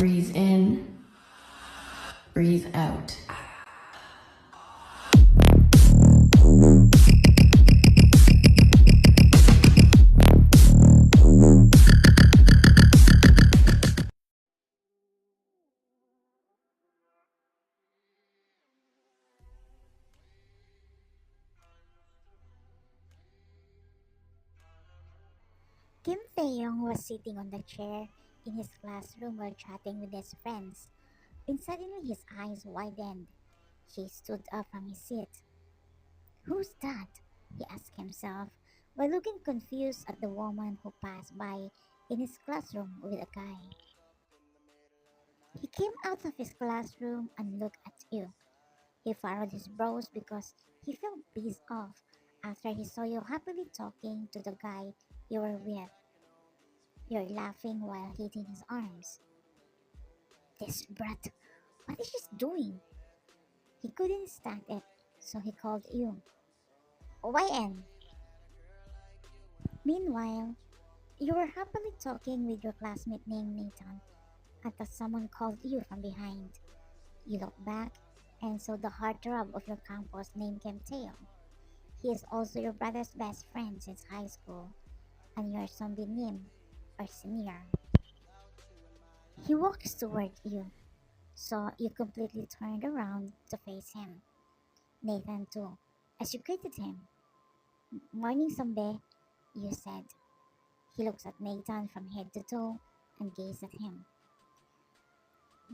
Breathe in, breathe out. Kim Taehyung was sitting on the chair in his classroom while chatting with his friends, when suddenly his eyes widened. He stood up from his seat. "Who's that?" he asked himself, while looking confused at the woman who passed by in his classroom with a guy. He came out of his classroom and looked at you. He furrowed his brows because he felt pissed off after he saw you happily talking to the guy you were with. You're laughing while hitting his arms. "This brat, what is she doing?" He couldn't stand it, so he called you. "YN." Meanwhile, you were happily talking with your classmate named Nathan until someone called you from behind. You looked back and saw the heartthrob of your campus named Kim Taehyung. He is also your brother's best friend since high school, and your zombie name or senior. He walks toward you, so you completely turned around to face him. Nathan too, as you greeted him. "Morning, Zombie," you said. He looks at Nathan from head to toe and gazes at him.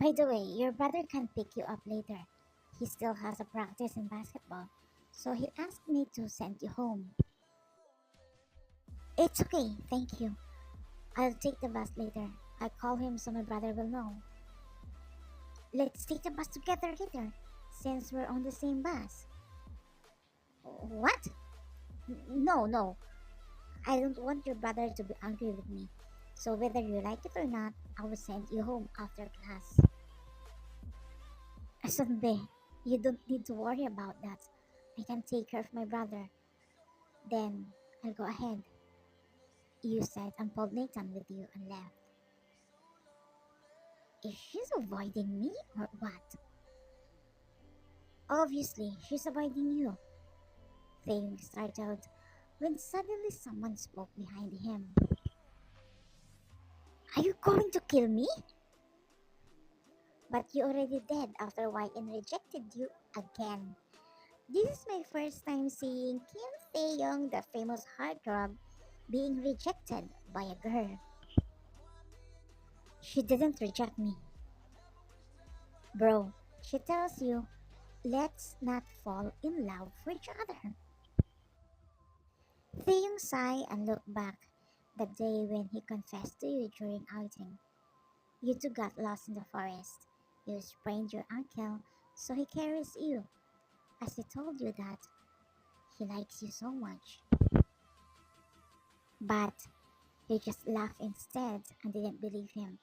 "By the way, your brother can pick you up later. He still has a practice in basketball, so he asked me to send you home." "It's okay, thank you. I'll take the bus later. I'll call him so my brother will know." "Let's take the bus together later, since we're on the same bus." "What? No. I don't want your brother to be angry with me. So whether you like it or not, I will send you home after class." "Sunday, you don't need to worry about that. I can take care of my brother. Then I'll go ahead," you said, and pulled Nathan with you and left. Is she avoiding me or what? Obviously, she's avoiding you. Taehyung startled when suddenly someone spoke behind him. "Are you going to kill me?" "But you already did after YN rejected you again. This is my first time seeing Kim Taehyung, the famous heartthrob, being rejected by a girl." "She didn't reject me, bro. She tells you, let's not fall in love for each other." Taehyung sighed and looked back the day when he confessed to you during outing. You two got lost in the forest. You sprained your ankle, so he carries you, as he told you that he likes you so much. But you just laughed instead and didn't believe him.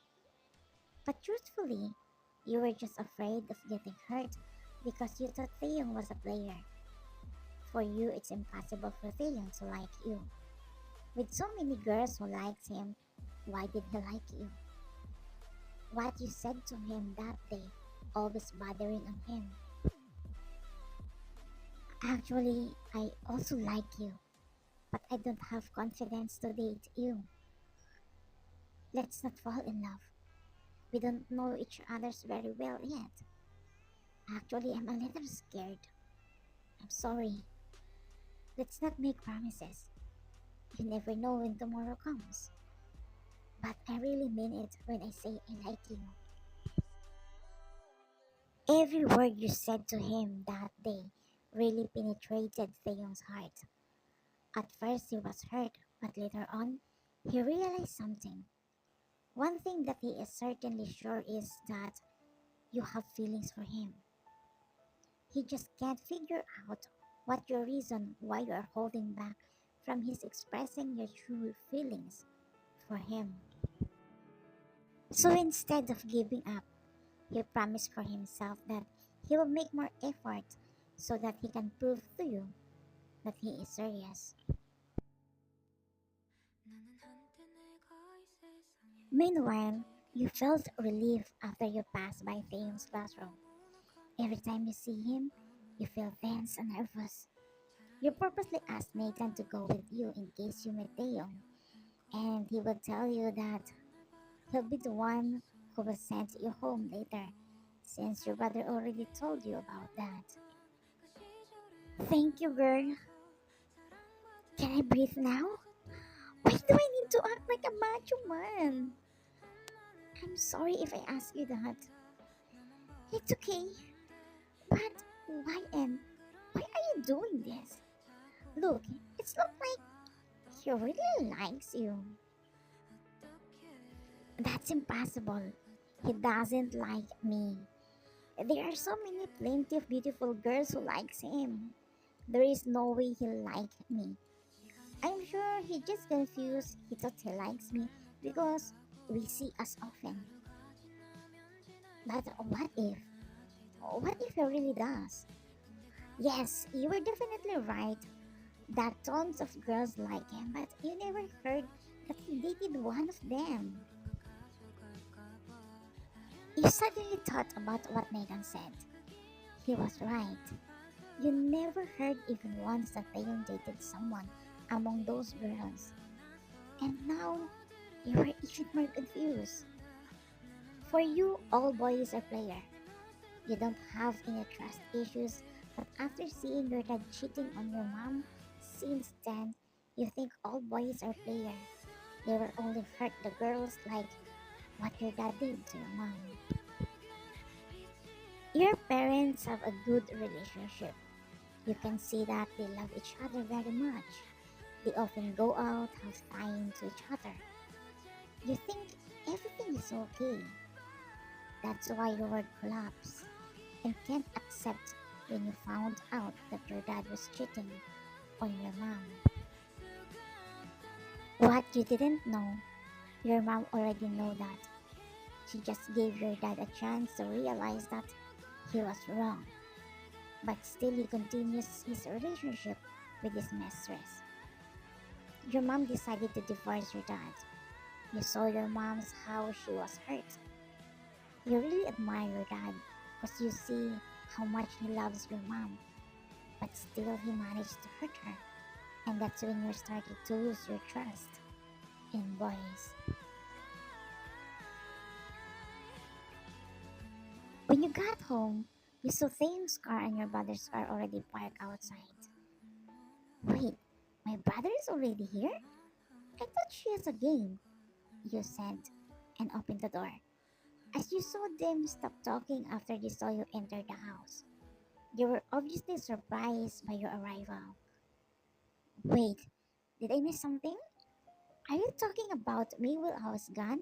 But truthfully, you were just afraid of getting hurt because you thought Taehyung was a player. For you, it's impossible for Taehyung to like you. With so many girls who liked him, why did he like you? What you said to him that day, always bothering on him. "Actually, I also like you, but I don't have confidence to date you. Let's not fall in love. We don't know each other's very well yet. Actually, I'm a little scared. I'm sorry. Let's not make promises. You never know when tomorrow comes. But I really mean it when I say I like you." Every word you said to him that day really penetrated Taehyung's heart. At first he was hurt, but later on, he realized something. One thing that he is certainly sure is that you have feelings for him. He just can't figure out what your reason why you are holding back from his expressing your true feelings for him. So instead of giving up, he promised for himself that he will make more effort so that he can prove to you that he is serious. Meanwhile, You felt relief after you passed by Taehyung's classroom. Every time you see him, you feel tense and nervous. You purposely asked Nathan to go with you in case you met Taehyung, and he will tell you that he'll be the one who will send you home later, since your brother already told you about that. Thank you, girl. Can I breathe now? Why do I need to act like a macho man? I'm sorry if I ask you that. It's okay, but why and why are you doing this? Look, it's not like he really likes you. That's impossible. He doesn't like me. There are so many plenty of beautiful girls who likes him. There is no way he'll like me. I'm sure he just confused. He thought he likes me because we see us often. But what if? What if he really does? Yes, you were definitely right that tons of girls like him, but you never heard that he dated one of them. You suddenly thought about what Nathan said. He was right. You never heard even once that Taehyung dated someone among those girls. And now, you are even more confused. For you, all boys are player. You don't have any trust issues, but after seeing your dad cheating on your mom, since then, you think all boys are player. They will only hurt the girls like what your dad did to your mom. Your parents have a good relationship. You can see that they love each other very much. They often go out, have time to each other. You think everything is okay. That's why your world collapsed and can't accept when you found out that your dad was cheating on your mom. What you didn't know, your mom already know that. She just gave your dad a chance to realize that he was wrong. But still he continues his relationship with his mistress. Your mom decided to divorce your dad. You saw your mom's how she was hurt. You really admire your dad because you see how much he loves your mom. But still he managed to hurt her. And that's when you started to lose your trust in boys. When you got home, you saw Thane's car and your brother's car already parked outside. Wait, my brother is already here? I thought she has a game, you said, and opened the door. As you saw them stop talking after they saw you enter the house, they were obviously surprised by your arrival. Wait, did I miss something? Are you talking about me while I was gone?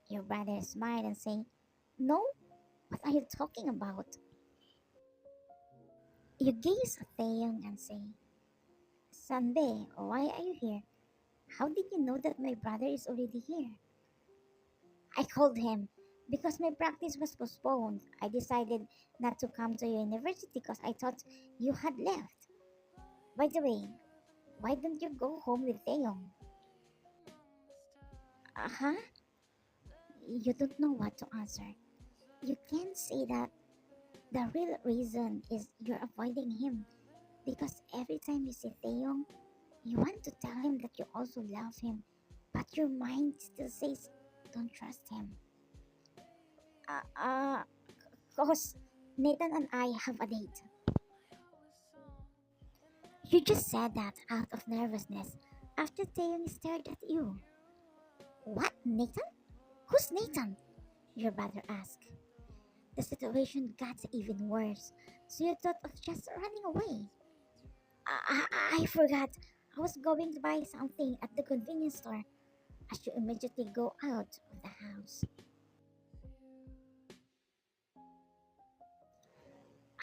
Your brother smiled and said, No, what are you talking about? You gaze at Taehyung and say, Sunday, why are you here? How did you know that my brother is already here? I called him because my practice was postponed. I decided not to come to your university because I thought you had left. By the way, why don't you go home with Taeyong? Uh-huh? You don't know what to answer. You can't say that the real reason is you're avoiding him because every time you see Taeyong, you want to tell him that you also love him, but your mind still says don't trust him. Uh, uh, cause Nathan and I have a date. You just said that out of nervousness after Taeyong stared at you. What, Nathan? Who's Nathan? Your brother asked. The situation got even worse, so you thought of just running away. I forgot. I was going to buy something at the convenience store as you immediately go out of the house.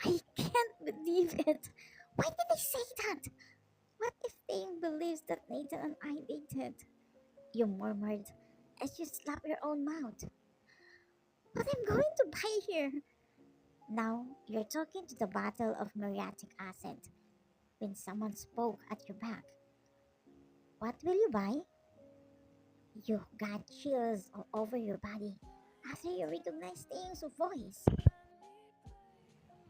I can't believe it. Why did I say that? What if Taeyong believes that Nathan and I dated? You murmured as you slapped your own mouth. What I'm going to buy here? Now you're talking to the battle of muriatic acid when someone spoke at your back. What will you buy? You got chills all over your body after you recognize Taehyung's voice.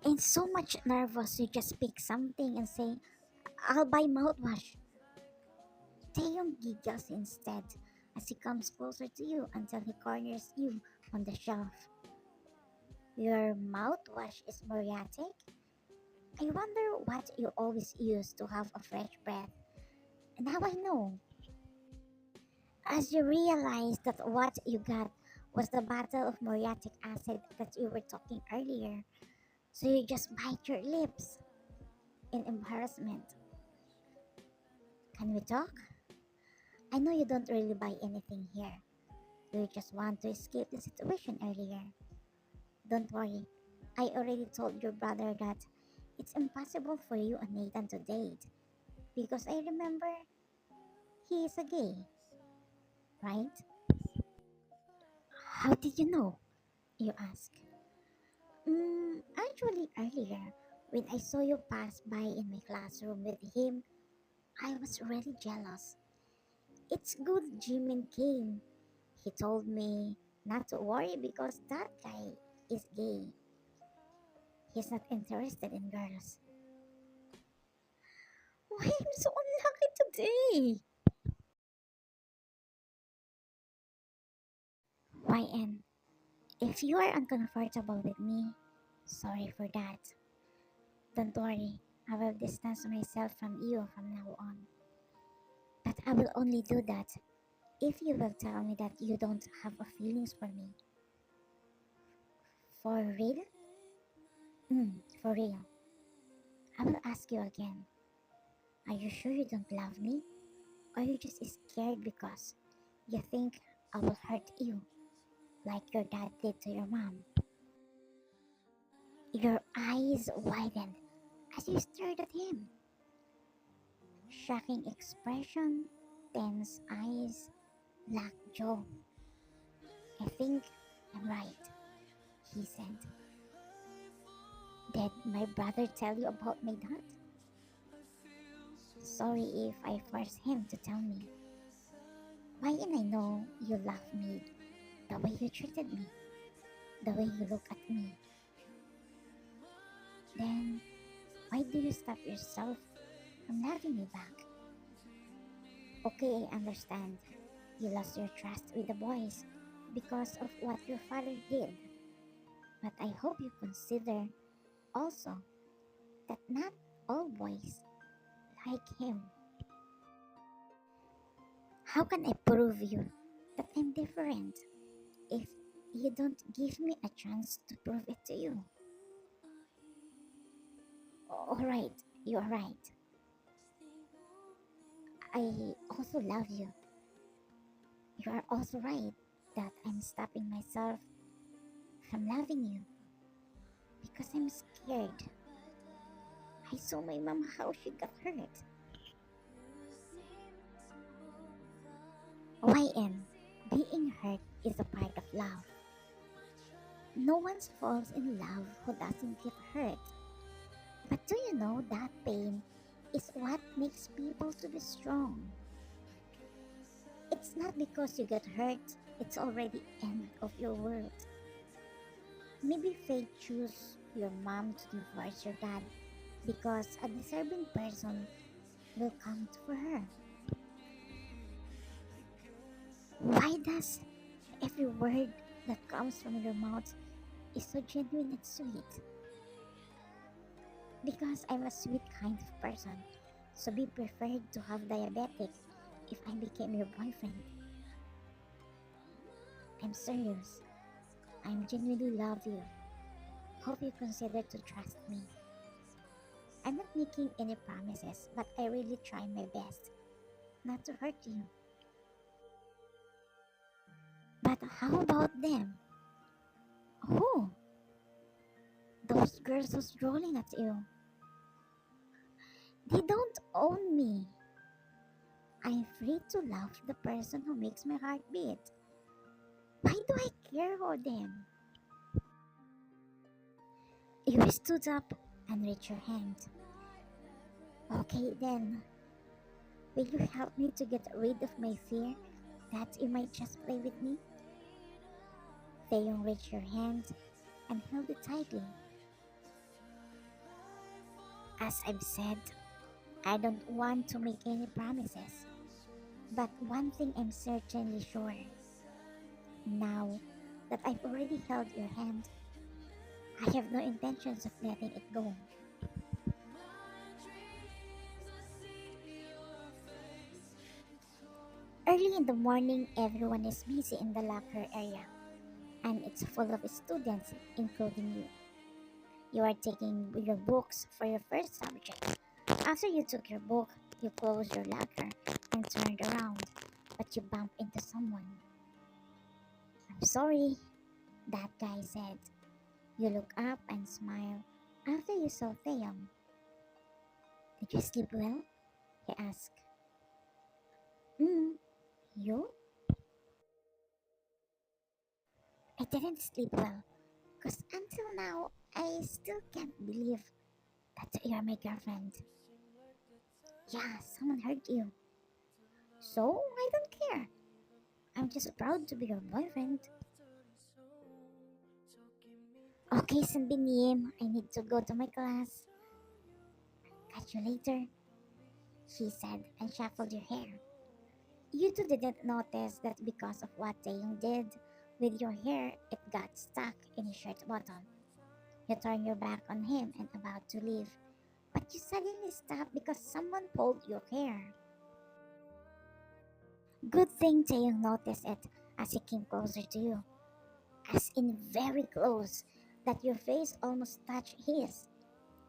And so much nervous you just pick something and say, I'll buy mouthwash. Taehyung giggles instead as he comes closer to you until he corners you on the shelf. Your mouthwash is muriatic? I wonder what you always use to have a fresh breath. Now I know. As you realize that what you got was the bottle of muriatic acid that you were talking earlier, so you just bite your lips in embarrassment. Can we talk? I know you don't really buy anything here. You just want to escape the situation earlier. Don't worry, I already told your brother that it's impossible for you and Nathan to date because I remember he is a gay, right? How did you know? You ask. Actually, earlier, when I saw you pass by in my classroom with him, I was really jealous. It's good Jimin came. He told me not to worry because that guy is gay. He's not interested in girls. Why I'm so unlucky today? YN, if you are uncomfortable with me, sorry for that. Don't worry, I will distance myself from you from now on. But I will only do that if you will tell me that you don't have a feelings for me. For real? For real. I will ask you again. Are you sure you don't love me? Or are you just scared because you think I will hurt you like your dad did to your mom? Your eyes widened as you stared at him. Shocking expression, tense eyes, locked jaw. I think I'm right, he said. Did my brother tell you about my dad? Sorry if I forced him to tell me. Why and I know you love me the way you treated me, the way you look at me. Then why do you stop yourself from loving me back? Okay, I understand. You lost your trust with the boys because of what your father did. But I hope you consider also that not all boys like him. How can I prove you that I'm different if you don't give me a chance to prove it to you? Alright, you are right. I also love you. You are also right that I'm stopping myself from loving you because I'm scared. I saw my mom how she got hurt. YN, being hurt is a part of love. No one falls in love who doesn't get hurt. But do you know that pain is what makes people to be strong? It's not because you get hurt, it's already end of your world. Maybe fate choose your mom to divorce your dad because a deserving person will come for her. Why does every word that comes from your mouth is so genuine and sweet? Because I'm a sweet kind of person, so be preferred to have diabetic if I became your boyfriend. I'm serious. I genuinely love you. Hope you consider to trust me. I'm not making any promises, but I really try my best not to hurt you. But how about them? Who? Those girls who's drooling at you. They don't own me. I'm free to love the person who makes my heart beat. Why do I care for them? You stood up and reached your hand. Okay then, will you help me to get rid of my fear that you might just play with me? Taehyung reached your hand and held it tightly. As I've said, I don't want to make any promises. But one thing I'm certainly sure. Now that I've already held your hand, I have no intentions of letting it go. Early in the morning, everyone is busy in the locker area, and it's full of students, including you. You are taking your books for your first subject. After you took your book, you closed your locker and turned around, but you bump into someone. I'm sorry, that guy said. You look up and smile after you saw Taeyong. Did you sleep well? He asked. Hmm, you? I didn't sleep well, because until now, I still can't believe that you're my girlfriend. Yeah, someone hurt you. So, I don't care. I'm just proud to be your boyfriend. Okay, Sanbinim, I need to go to my class. Catch you later, he said and shuffled your hair. You two didn't notice that because of what Taeyong did with your hair, it got stuck in his shirt button. You turned your back on him and about to leave, but you suddenly stopped because someone pulled your hair. Good thing Taeyong noticed it as he came closer to you, as in very close, that your face almost touched his.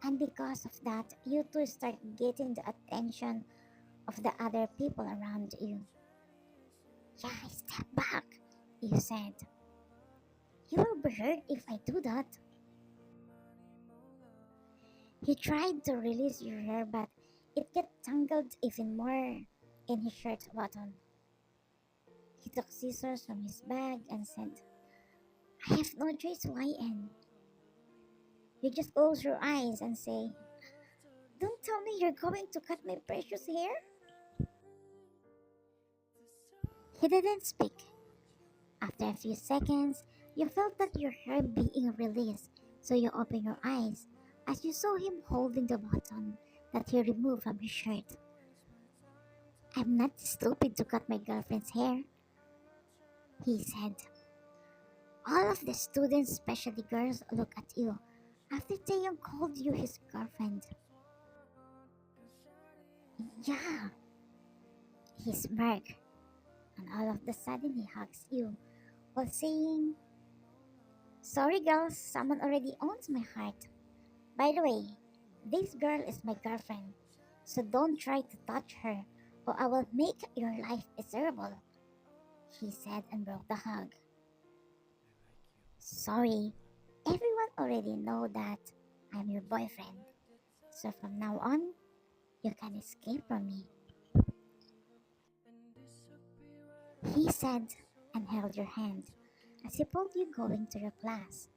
And because of that, you two start getting the attention of the other people around you. Yeah, step back, you said. You will be hurt if I do that. He tried to release your hair, but it got tangled even more in his shirt button. He took scissors from his bag and said, I have no choice, YN. You just close your eyes and say, don't tell me you're going to cut my precious hair? He didn't speak. After a few seconds, you felt that your hair being released, so you opened your eyes as you saw him holding the button that he removed from his shirt. I'm not stupid to cut my girlfriend's hair, he said. All of the students, especially girls, look at you after Taeyong called you his girlfriend. Yeah, he smirked, and all of a sudden he hugs you while saying, sorry girls, someone already owns my heart. By the way, this girl is my girlfriend, so don't try to touch her or I will make your life miserable, he said and broke the hug. Sorry, everyone already know that I'm your boyfriend, so from now on, you can escape from me, he said and held your hand as he pulled you going to your class,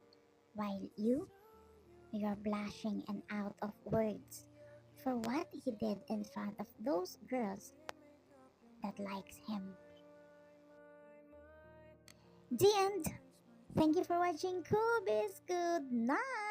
while you're blushing and out of words for what he did in front of those girls that likes him. The end. Thank you for watching Kubis. Good night.